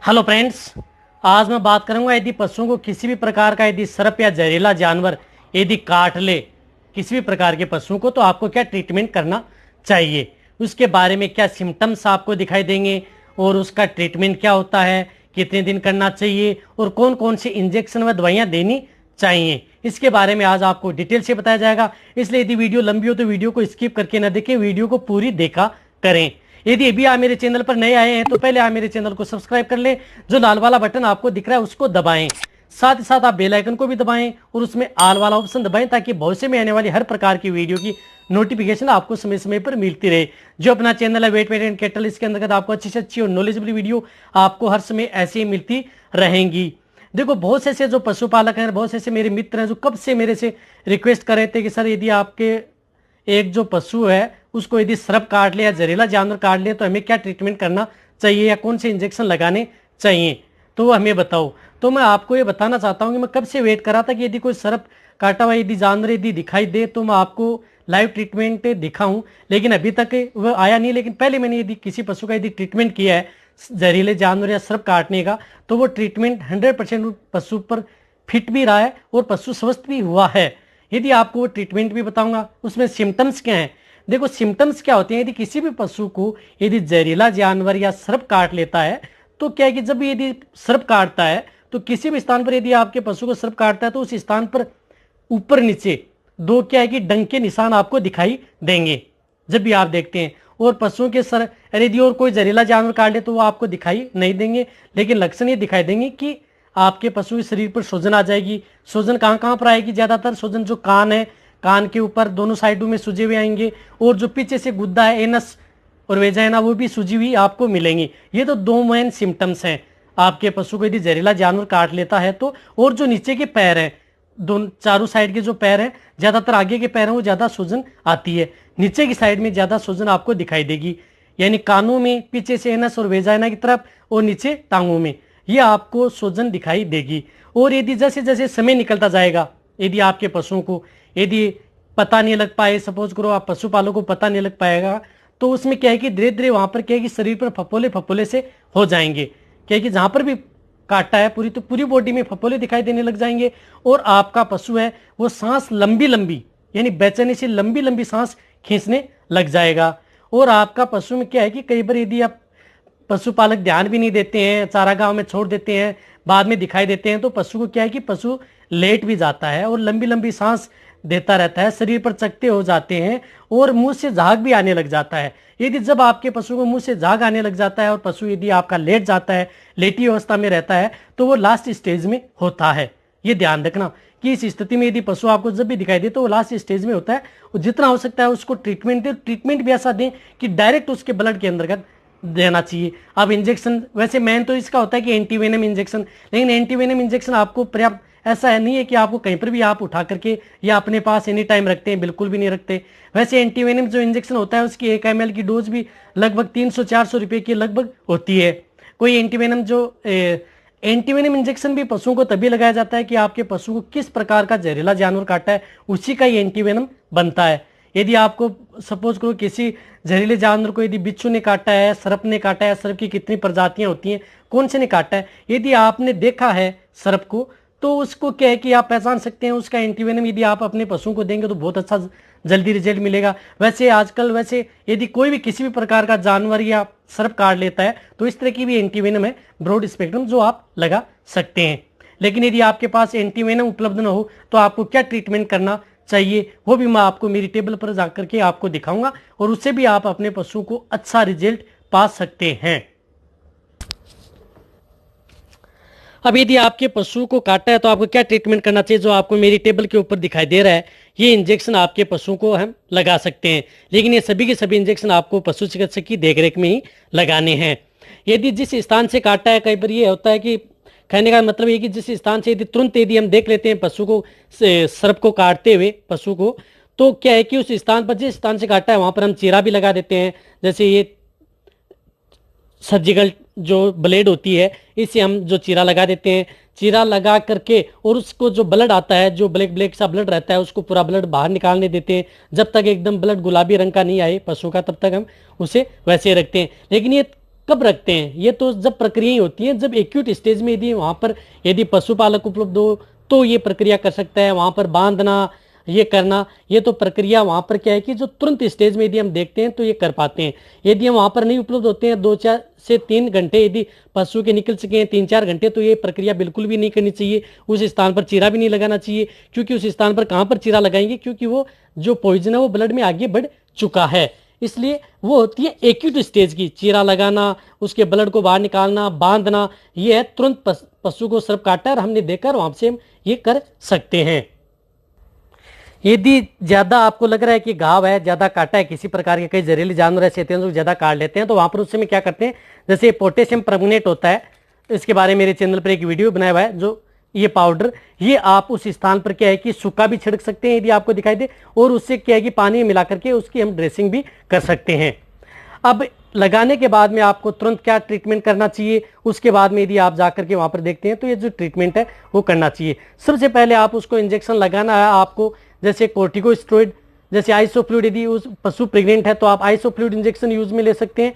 Hello friends, आज मैं बात करूंगा यदि पशुओं को किसी भी प्रकार का यदि सर्प या जहरीला जानवर यदि काट ले किसी भी प्रकार के पशुओं को तो आपको क्या ट्रीटमेंट करना चाहिए, उसके बारे में क्या सिम्टम्स आपको दिखाई देंगे और उसका ट्रीटमेंट क्या होता है, कितने दिन करना चाहिए और कौन कौन सी इंजेक्शन व दवाइयाँ देनी चाहिए, इसके बारे में आज आपको डिटेल से बताया जाएगा। इसलिए यदि वीडियो लंबी हो तो वीडियो को स्किप करके ना देखें, वीडियो को पूरी देखा करें। यदि अभी आप मेरे चैनल पर नए आए हैं तो पहले आप मेरे चैनल को सब्सक्राइब कर लें, जो लाल वाला बटन आपको दिख रहा है उसको दबाएं, साथ ही साथ आप बेल आइकन को भी दबाएं और उसमें ऑल वाला ऑप्शन दबाएं ताकि भविष्य में आने वाली हर प्रकार की वीडियो की नोटिफिकेशन आपको समय समय पर मिलती रहे। जो अपना चैनल है वेट एंड कैटल, इसके अंतर्गत आपको अच्छी से अच्छी और नॉलेजेबल वीडियो आपको हर समय ऐसे ही मिलती रहेंगी। देखो, बहुत से ऐसे जो पशुपालक हैं, बहुत से ऐसे मेरे मित्र हैं जो कब से मेरे से रिक्वेस्ट कर रहे थे कि सर यदि आपके एक जो पशु है उसको यदि सर्प काट ले या जहरीला जानवर काट ले तो हमें क्या ट्रीटमेंट करना चाहिए या कौन से इंजेक्शन लगाने चाहिए, तो वो हमें बताओ। तो मैं आपको ये बताना चाहता हूँ कि मैं कब से वेट कर रहा था कि यदि कोई सर्प काटा हुआ यदि जानवर यदि दिखाई दे तो मैं आपको लाइव ट्रीटमेंट दिखाऊं, लेकिन अभी तक वह आया नहीं। लेकिन पहले मैंने यदि किसी पशु का यदि ट्रीटमेंट किया है जहरीले जानवर या सर्प काटने का तो वो ट्रीटमेंट 100% पशु पर फिट भी रहा है और पशु स्वस्थ भी हुआ है। यदि आपको वो ट्रीटमेंट भी बताऊंगा, उसमें सिम्टम्स क्या हैं। देखो, सिम्टम्स क्या होते हैं यदि किसी भी पशु को यदि जहरीला जानवर या सर्प काट लेता है तो क्या है कि जब यदि सर्प काटता है तो किसी भी स्थान पर यदि आपके पशु को सर्प काटता है तो उस स्थान पर ऊपर नीचे दो क्या है कि डंक के निशान आपको दिखाई देंगे जब भी आप देखते हैं। और पशुओं के सर यदि और कोई जहरीला जानवर काट ले तो वो आपको दिखाई नहीं देंगे, लेकिन लक्षण ये दिखाई देंगे कि आपके पशु के शरीर पर सूजन आ जाएगी। सूजन कहाँ कहाँ पर आएगी? ज्यादातर सूजन जो कान है, कान के ऊपर दोनों साइडों में सूजे हुए आएंगे, और जो पीछे से गुद्दा है, एनस और वेजाइना, वो भी सूजी हुई आपको मिलेंगी। ये तो दो मेन सिम्टम्स हैं आपके पशु को यदि जहरीला जानवर काट लेता है तो। और जो नीचे के पैर हैं, दोनों चारों साइड के जो पैर हैं, ज्यादातर आगे के पैर हैं वो ज्यादा सूजन आती है, नीचे की साइड में ज्यादा सूजन आपको दिखाई देगी, यानी कानों में पीछे से एनस और वेजाइना की तरफ और नीचे टांगों में ये आपको सूजन दिखाई देगी। और यदि जैसे जैसे समय निकलता जाएगा, यदि आपके पशुओं को यदि पता नहीं लग पाए, सपोज करो आप पशुपालक को पता नहीं लग पाएगा, तो उसमें क्या है कि धीरे धीरे वहां पर क्या है कि शरीर पर फफोले फफोले से हो जाएंगे। क्या है कि जहां पर भी काटा है पूरी तो पूरी बॉडी में फफोले दिखाई देने लग जाएंगे, और आपका पशु है वो सांस लंबी लंबी यानी बेचैनी से लंबी लंबी सांस खींचने लग जाएगा। और आपका पशु में क्या है कि कई बार यदि आप पशुपालक ध्यान भी नहीं देते हैं, चारा गांव में छोड़ देते हैं, बाद में दिखाई देते हैं, तो पशु को क्या है कि पशु लेट भी जाता है और लंबी लंबी सांस देता रहता है, शरीर पर चकते हो जाते हैं और मुंह से झाग भी आने लग जाता है। यदि जब आपके पशु को मुंह से झाग आने लग जाता है और पशु यदि आपका लेट जाता है, लेटी अवस्था में रहता है, तो वो लास्ट स्टेज में होता है। ये ध्यान रखना कि इस स्थिति में यदि पशु आपको जब भी दिखाई दे तो वो लास्ट स्टेज में होता है। और जितना हो सकता है उसको ट्रीटमेंट दें, ट्रीटमेंट भी ऐसा दें कि डायरेक्ट उसके ब्लड के अंतर्गत देना चाहिए। अब इंजेक्शन वैसे मेन तो इसका होता है कि एंटीवेनम इंजेक्शन, लेकिन एंटीवेनम इंजेक्शन आपको पर्याप्त ऐसा है नहीं है कि आपको कहीं पर भी आप उठा करके या अपने पास एनी टाइम रखते हैं, बिल्कुल भी नहीं रखते। वैसे एंटीवेनम जो इंजेक्शन होता है उसकी 1 ml की डोज भी लगभग 300-400 रुपये की लगभग होती है। कोई एंटीवेनम जो एंटीवेनम इंजेक्शन भी पशुओं को तभी लगाया जाता है कि आपके पशु को किस प्रकार का जहरीला जानवर काटा है उसी का ही एंटीवेनम बनता है। यदि आपको सपोज करो किसी जहरीले जानवर को यदि बिच्छू ने काटा है, सर्प ने काटा है, सर्प की कितनी प्रजातियां होती हैं, कौन से ने काटा है, यदि आपने देखा है सर्प को तो उसको क्या है कि आप पहचान सकते हैं उसका एंटीवेनम यदि आप अपने पशुओं को देंगे तो बहुत अच्छा जल्दी रिजल्ट मिलेगा। वैसे आजकल वैसे यदि कोई भी किसी भी प्रकार का जानवर या सर्प काट लेता है तो इस तरह की भी एंटीवेनम है ब्रॉड स्पेक्ट्रम जो आप लगा सकते हैं। लेकिन यदि आपके पास एंटीवेनम उपलब्ध न हो तो आपको क्या ट्रीटमेंट करना चाहिए वो भी मैं आपको मेरी टेबल पर जाकर के आपको दिखाऊंगा, और उससे भी आप अपने पशु को अच्छा रिजल्ट पा सकते हैं। अब यदि आपके पशु को काटा है तो आपको क्या ट्रीटमेंट करना चाहिए, जो आपको मेरी टेबल के ऊपर दिखाई दे रहा है, ये इंजेक्शन आपके पशु को हम लगा सकते हैं। लेकिन ये सभी के सभी इंजेक्शन आपको पशु चिकित्सक की देखरेख में ही लगाने हैं। यदि जिस स्थान से काटा है, कई बार ये होता है कि कहने का मतलब ये कि जिस स्थान से यदि तुरंत यदि हम देख लेते हैं पशु को सर्प को काटते हुए पशु को, तो क्या है कि उस स्थान पर जिस स्थान से काटा है वहां पर हम चीरा भी लगा देते हैं। जैसे ये सर्जिकल जो ब्लेड होती है इसे हम जो चीरा लगा देते हैं, चीरा लगा करके और उसको जो ब्लड आता है, जो ब्लैक ब्लैक सा ब्लड रहता है, उसको पूरा ब्लड बाहर निकालने देते हैं। जब तक एकदम ब्लड गुलाबी रंग का नहीं आए पशु का तब तक हम उसे वैसे रखते हैं। लेकिन ये कब रखते हैं? ये तो जब प्रक्रियाएं होती हैं, जब एक्यूट स्टेज में यदि वहां पर यदि पशुपालक उपलब्ध हो तो ये प्रक्रिया कर सकता है। वहां पर बांधना, ये करना, ये तो प्रक्रिया वहां पर क्या है कि जो तुरंत स्टेज में यदि हम देखते हैं तो ये कर पाते हैं। यदि हम वहां पर नहीं उपलब्ध होते हैं, 2-4 से 3 घंटे यदि पशु के निकल सके हैं, 3-4 घंटे, तो ये प्रक्रिया बिल्कुल भी नहीं करनी चाहिए। उस स्थान पर चीरा भी नहीं लगाना चाहिए, क्योंकि उस स्थान पर कहां पर चीरा लगाएंगे, क्योंकि वो जो पॉइजन है वो ब्लड में आगे बढ़ चुका है। इसलिए वो होती है एक्यूट स्टेज की। चीरा लगाना, उसके ब्लड को बाहर निकालना, बांधना, ये है तुरंत पशु को सर्प काटा है और हमने देखा, वहां से हम ये कर सकते हैं। यदि ज्यादा आपको लग रहा है कि घाव है, ज्यादा काटा है, किसी प्रकार के कई जहरीले जानवर ऐसे होते हैं जो ज्यादा काट लेते हैं, तो वहां पर उस समय क्या करते हैं, जैसे पोटेशियम परमंगनेट होता है, इसके बारे में मेरे चैनल पर एक वीडियो बनाया हुआ है, जो ये पाउडर, ये आप उस स्थान पर क्या है कि सूखा भी छिड़क सकते हैं यदि आपको दिखाई दे, और उससे क्या है कि पानी में मिला करके उसकी हम ड्रेसिंग भी कर सकते हैं। अब लगाने के बाद में आपको तुरंत क्या ट्रीटमेंट करना चाहिए, उसके बाद में यदि आप जाकर के वहां पर देखते हैं तो ये जो ट्रीटमेंट है वो करना चाहिए। सबसे पहले आप उसको इंजेक्शन लगाना है आपको, जैसे कोर्टिकोस्टेरॉइड, जैसे आइसोफ्लूइड, यदि उस पशु प्रेग्नेंट है तो आप आइसोफ्लूइड इंजेक्शन यूज में ले सकते हैं,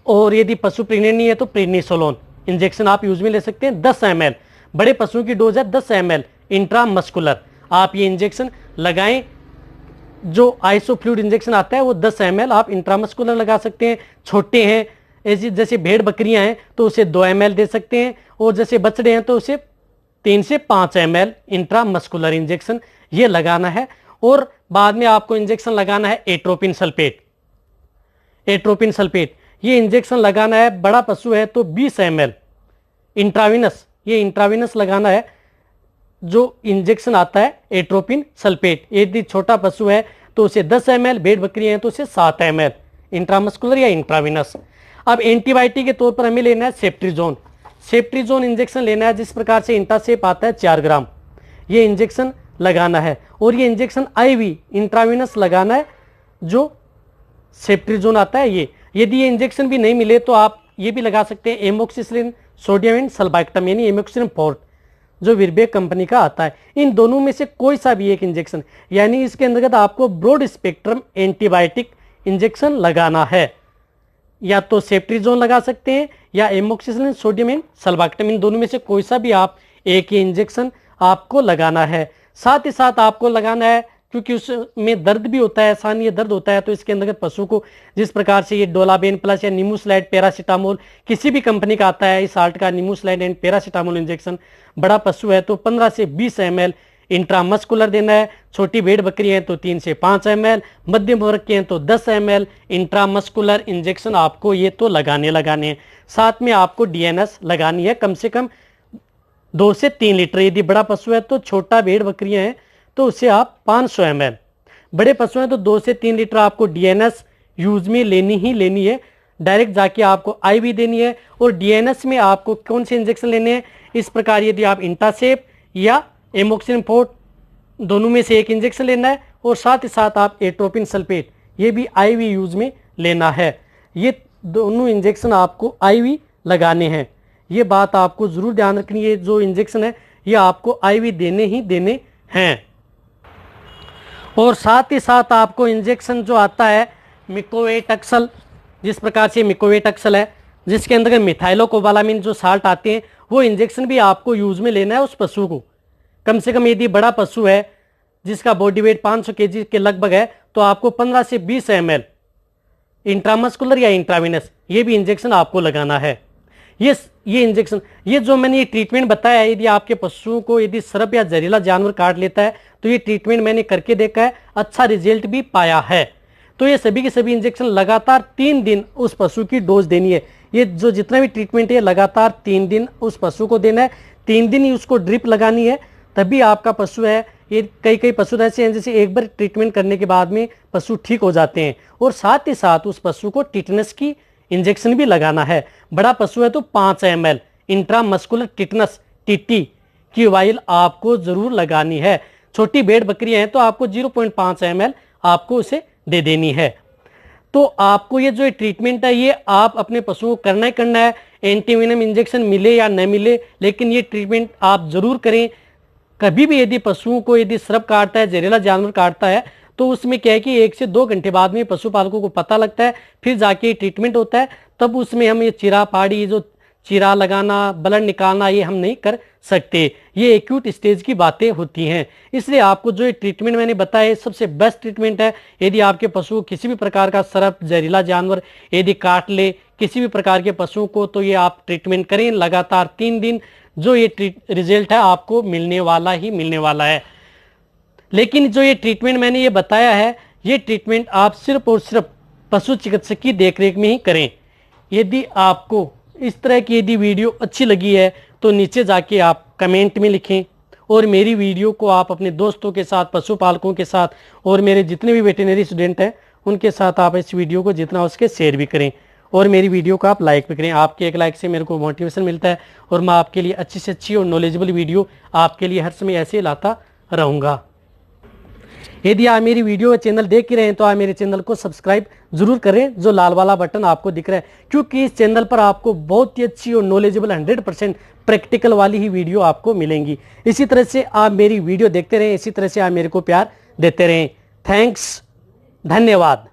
और यदि पशु प्रेग्नेंट नहीं है तो प्रेडनिसोलोन इंजेक्शन आप यूज में ले सकते हैं। 10 ml, बड़े पशुओं की डोज है 10 ml इंट्रामस्कुलर, आप ये इंजेक्शन लगाएं। जो आइसोफ्लूइड इंजेक्शन आता है वो 10 ml आप इंट्रामस्कुलर लगा सकते हैं। छोटे हैं, ऐसी जैसे भेड़ बकरियां हैं तो उसे 2 ml दे सकते हैं, और जैसे बछड़े हैं तो उसे 3 से 5 ml इंट्रामस्कुलर इंजेक्शन ये लगाना है। और बाद में आपको इंजेक्शन लगाना है एट्रोपिन सल्फेट। एट्रोपिन सल्फेट ये इंजेक्शन लगाना है, बड़ा पशु है तो 20 ml इंट्राविनस, ये इंट्राविनस लगाना है जो इंजेक्शन आता है एट्रोपिन सल्फेट। यदि छोटा पशु है तो उसे 10 ml, भेड़ बकरी है तो उसे 7 ml इंट्रामस्कुलर या इंट्राविनस। अब एंटीबायोटिक के तौर पर हमें लेना है सेफ्ट्रीजोन। सेफ्ट्रीजोन इंजेक्शन लेना है, जिस प्रकार से इंटासेप आता है 4 ग्राम, ये इंजेक्शन लगाना है। और ये इंजेक्शन आईवी इंट्राविनस लगाना है, जो सेफ्ट्रीजोन आता है ये। यदि ये इंजेक्शन भी नहीं मिले तो आप ये भी लगा सकते हैं एमोक्सिसिलिन सोडियम एंड सल्बाइक्टम, यानी एमोक्सिलिन फोर्ट, जो विरबेक कंपनी का आता है। इन दोनों में से कोई सा भी एक इंजेक्शन, यानी इसके अंतर्गत आपको ब्रॉड स्पेक्ट्रम एंटीबायोटिक इंजेक्शन लगाना है। या तो सेफ्ट्रीजोन लगा सकते हैं या एमोक्सिसिलिन सोडियम एंड सल्बाइक्टम, इन दोनों में से कोई सा भी आप एक ही इंजेक्शन आपको लगाना है। साथ ही साथ आपको लगाना है, क्योंकि उसमें दर्द भी होता है, स्थानीय दर्द होता है, तो इसके अंदर पशु को जिस प्रकार से ये डोलाबेन प्लस या निमोस्लाइड पैरासीटामोल किसी भी कंपनी का आता है, इस आर्ट का निमोस्लाइड एंड पैरासीटामोल इंजेक्शन, बड़ा पशु है तो 15 से 20 ml इंट्रामस्कुलर देना है। छोटी भेड़ बकरी है तो 3 से 5 ml, मध्यम वर्ग के हैं तो 10 ml इंट्रामस्कुलर इंजेक्शन आपको ये तो लगाने हैं। साथ में आपको डीएनएस लगानी है कम से कम 2 से 3 लीटर। यदि बड़ा पशु है तो, छोटा भेड़ बकरियां हैं तो उसे आप 500 ml, बड़े पशु हैं तो 2 से 3 लीटर आपको डीएनएस यूज में लेनी है। डायरेक्ट जाके आपको आईवी देनी है। और डीएनएस में आपको कौन से इंजेक्शन लेने हैं, इस प्रकार यदि आप इंटासेप या एमोक्सिलिन फोर्ट, दोनों में से एक इंजेक्शन लेना है। और साथ ही साथ आप एट्रोपिन सल्फेट ये भी आईवी यूज में लेना है। ये दोनों इंजेक्शन आपको आईवी लगाने हैं, ये बात आपको जरूर ध्यान रखनी है। जो इंजेक्शन है ये आपको आईवी देने हैं। और साथ ही साथ आपको इंजेक्शन जो आता है मिकोवेटक्सल, जिस प्रकार से मिकोवेटक्सल है, जिसके अंदर मिथाइलोकोबालामिन जो साल्ट आते हैं, वो इंजेक्शन भी आपको यूज में लेना है उस पशु को। कम से कम यदि बड़ा पशु है जिसका बॉडी वेट 500 kg के लगभग है तो आपको 15 से 20 ml इंट्रामस्कुलर या इंट्राविनस ये भी इंजेक्शन आपको लगाना है। ये इंजेक्शन, ये जो मैंने ये ट्रीटमेंट बताया है, यदि आपके पशुओं को यदि सर्प या जहरीला जानवर काट लेता है तो ये ट्रीटमेंट मैंने करके देखा है, अच्छा रिजल्ट भी पाया है। तो ये सभी के सभी इंजेक्शन लगातार 3 दिन उस पशु की डोज देनी है। ये जो जितना भी ट्रीटमेंट है लगातार 3 दिन उस पशु को देना है। 3 दिन ही उसको ड्रिप लगानी है, तभी आपका पशु है। ये कई पशु ऐसे हैं जैसे एक बार ट्रीटमेंट करने के बाद में पशु ठीक हो जाते हैं। और साथ ही साथ उस पशु को टिटनस की इंजेक्शन भी लगाना है। बड़ा पशु है तो 5 ml इंट्रामस्कुलर टिटनस टीटी की वाइल आपको जरूर लगानी है। छोटी भेड़ बकरियां हैं तो आपको 0.5 ml आपको उसे दे देनी है। तो आपको ये जो ट्रीटमेंट है ये आप अपने पशुओं को करना है। एंटीवेनम इंजेक्शन मिले या न मिले, लेकिन ये ट्रीटमेंट आप जरूर करें। कभी भी यदि पशुओं को यदि सर्प काटता है, जहरीला जानवर काटता है, तो उसमें क्या है कि 1 से 2 घंटे बाद में पशुपालकों को पता लगता है, फिर जाके ट्रीटमेंट होता है। तब उसमें हम ये चीरा फाड़ी, जो चीरा लगाना, ब्लड निकालना, ये हम नहीं कर सकते। ये एक्यूट स्टेज की बातें होती हैं। इसलिए आपको जो ये ट्रीटमेंट मैंने बताया है सबसे बेस्ट ट्रीटमेंट है। यदि आपके पशु को किसी भी प्रकार का सर्प, जहरीला जानवर यदि काट ले किसी भी प्रकार के पशुओं को, तो ये आप ट्रीटमेंट करें लगातार 3 दिन, जो ये रिजल्ट है आपको मिलने वाला ही मिलने वाला है। लेकिन जो ये ट्रीटमेंट मैंने ये बताया है, ये ट्रीटमेंट आप सिर्फ और सिर्फ पशु चिकित्सक की देखरेख में ही करें। यदि आपको इस तरह की यदि वीडियो अच्छी लगी है तो नीचे जाके आप कमेंट में लिखें, और मेरी वीडियो को आप अपने दोस्तों के साथ, पशुपालकों के साथ, और मेरे जितने भी वेटरनरी स्टूडेंट हैं उनके साथ आप इस वीडियो को जितना हो सके शेयर भी करें, और मेरी वीडियो को आप लाइक भी करें। आपके एक लाइक से मेरे को मोटिवेशन मिलता है, और मैं आपके लिए अच्छी से अच्छी और नॉलेजेबल वीडियो आपके लिए हर समय ऐसे लाता रहूँगा। यदि आप मेरी वीडियो चैनल देख ही रहे हैं तो आप मेरे चैनल को सब्सक्राइब जरूर करें, जो लाल वाला बटन आपको दिख रहा है, क्योंकि इस चैनल पर आपको बहुत ही अच्छी और नॉलेजेबल 100% प्रैक्टिकल वाली ही वीडियो आपको मिलेंगी। इसी तरह से आप मेरी वीडियो देखते रहें, इसी तरह से आप मेरे को प्यार देते रहें। थैंक्स, धन्यवाद।